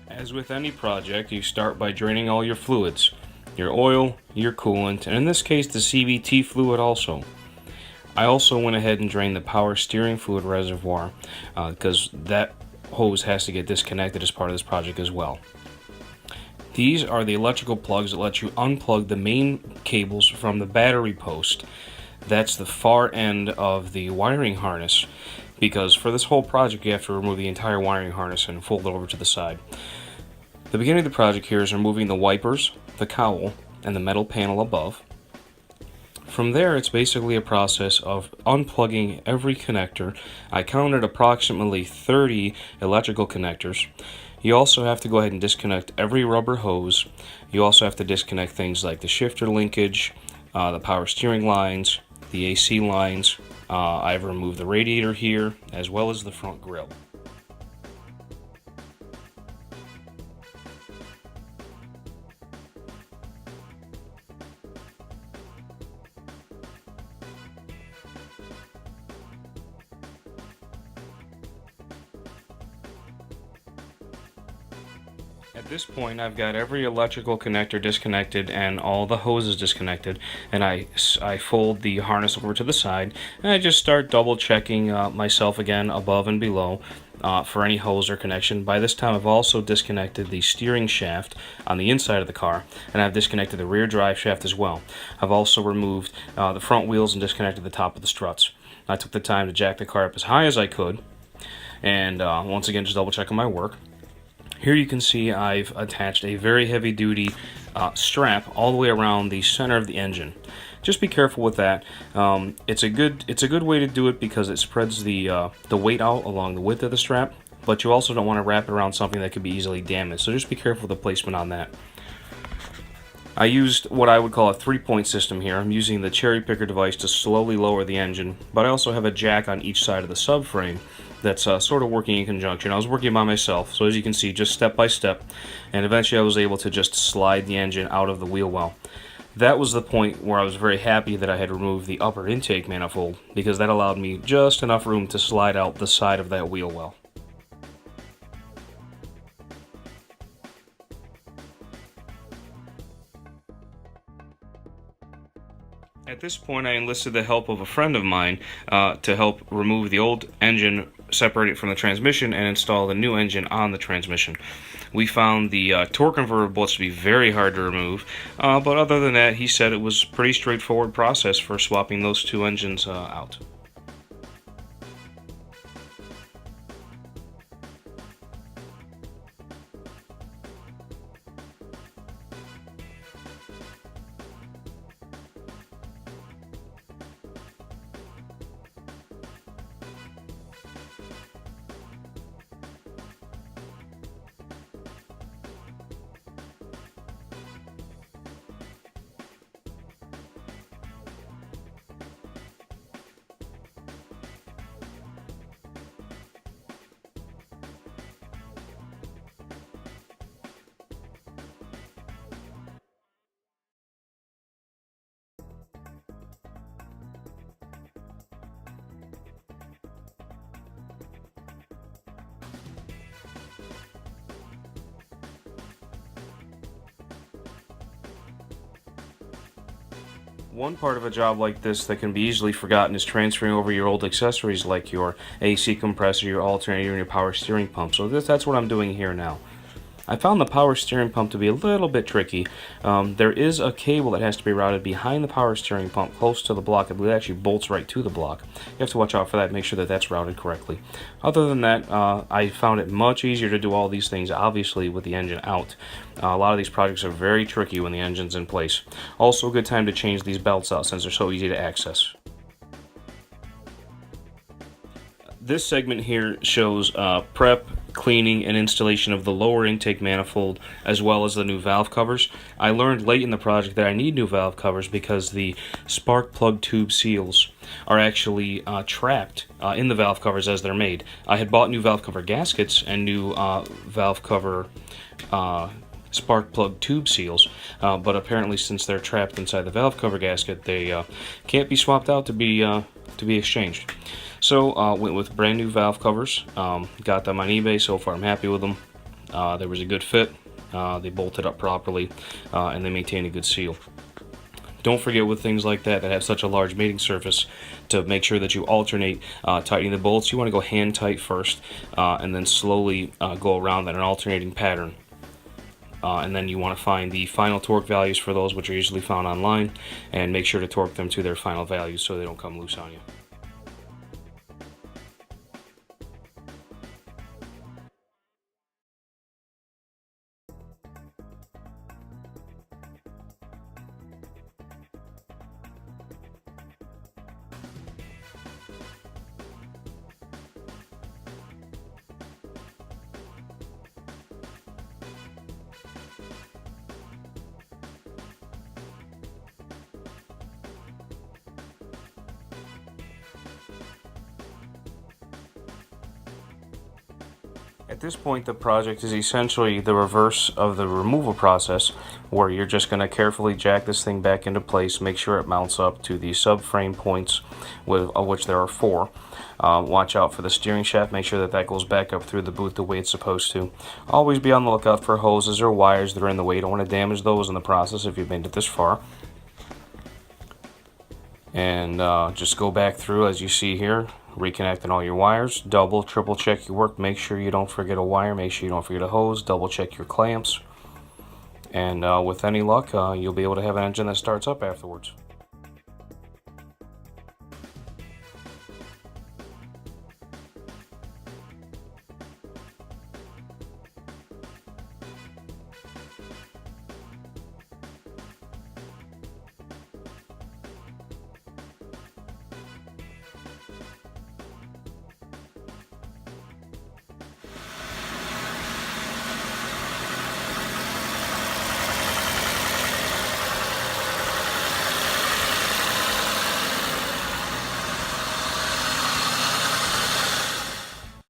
As with any project, you start by draining all your fluids, your oil, your coolant, and in this case the CVT fluid also. I also went ahead and drained the power steering fluid reservoir because that hose has to get disconnected as part of this project as well. These are the electrical plugs that let you unplug the main cables from the battery post. That's the far end of the wiring harness, because for this whole project you have to remove the entire wiring harness and fold it over to the side. The beginning of the project here is removing the wipers, the cowl, and the metal panel above. From there, it's basically a process of unplugging every connector. I counted approximately 30 electrical connectors. You also have to go ahead and disconnect every rubber hose. You also have to disconnect things like the shifter linkage, the power steering lines, the AC lines. I've removed the radiator here, as well as the front grille. At this point, I've got every electrical connector disconnected and all the hoses disconnected, and I fold the harness over to the side, and I just start double checking myself again above and below for any hose or connection. By this time, I've also disconnected the steering shaft on the inside of the car, and I've disconnected the rear drive shaft as well. I've also removed the front wheels and disconnected the top of the struts. I took the time to jack the car up as high as I could, and once again, just double checking my work. Here you can see I've attached a very heavy-duty strap all the way around the center of the engine. Just be careful with that. It's a good way to do it because it spreads the weight out along the width of the strap, but you also don't want to wrap it around something that could be easily damaged. So just be careful with the placement on that. I used what I would call a three-point system here. I'm using the cherry picker device to slowly lower the engine, but I also have a jack on each side of the subframe that's sort of working in conjunction. I was working by myself, so as you can see, just step by step, and eventually I was able to just slide the engine out of the wheel well. That was the point where I was very happy that I had removed the upper intake manifold, because that allowed me just enough room to slide out the side of that wheel well. At this point, I enlisted the help of a friend of mine to help remove the old engine, separate it from the transmission, and install the new engine on the transmission. We found the torque converter bolts to be very hard to remove, but other than that, he said it was a pretty straightforward process for swapping those two engines out. One part of a job like this that can be easily forgotten is transferring over your old accessories like your AC compressor, your alternator, and your power steering pump. So that's what I'm doing here now. I found the power steering pump to be a little bit tricky. There is a cable that has to be routed behind the power steering pump close to the block. I believe it actually bolts right to the block. You have to watch out for that, make sure that that's routed correctly. Other than that, I found it much easier to do all these things, obviously, with the engine out. A lot of these projects are very tricky when the engine's in place. Also a good time to change these belts out since they're so easy to access. This segment here shows prep, cleaning, and installation of the lower intake manifold as well as the new valve covers. I learned late in the project that I need new valve covers because the spark plug tube seals are actually trapped in the valve covers as they're made. I had bought new valve cover gaskets and new valve cover spark plug tube seals, but apparently since they're trapped inside the valve cover gasket, they can't be swapped out to be exchanged. So went with brand new valve covers, got them on eBay. So far I'm happy with them. there was a good fit, they bolted up properly, and they maintained a good seal. Don't forget with things like that have such a large mating surface to make sure that you alternate tightening the bolts. You want to go hand tight first, and then slowly go around in an alternating pattern. And then you want to find the final torque values for those, which are usually found online, and make sure to torque them to their final values so they don't come loose on you. At this point, the project is essentially the reverse of the removal process, where you're just going to carefully jack this thing back into place, make sure it mounts up to the subframe points, of which there are 4. Watch out for the steering shaft, make sure that that goes back up through the boot the way it's supposed to. Always be on the lookout for hoses or wires that are in the way. You don't want to damage those in the process if you've made it this far. And just go back through as you see here, reconnecting all your wires, double, triple check your work, make sure you don't forget a wire, make sure you don't forget a hose, double check your clamps, and with any luck, you'll be able to have an engine that starts up afterwards.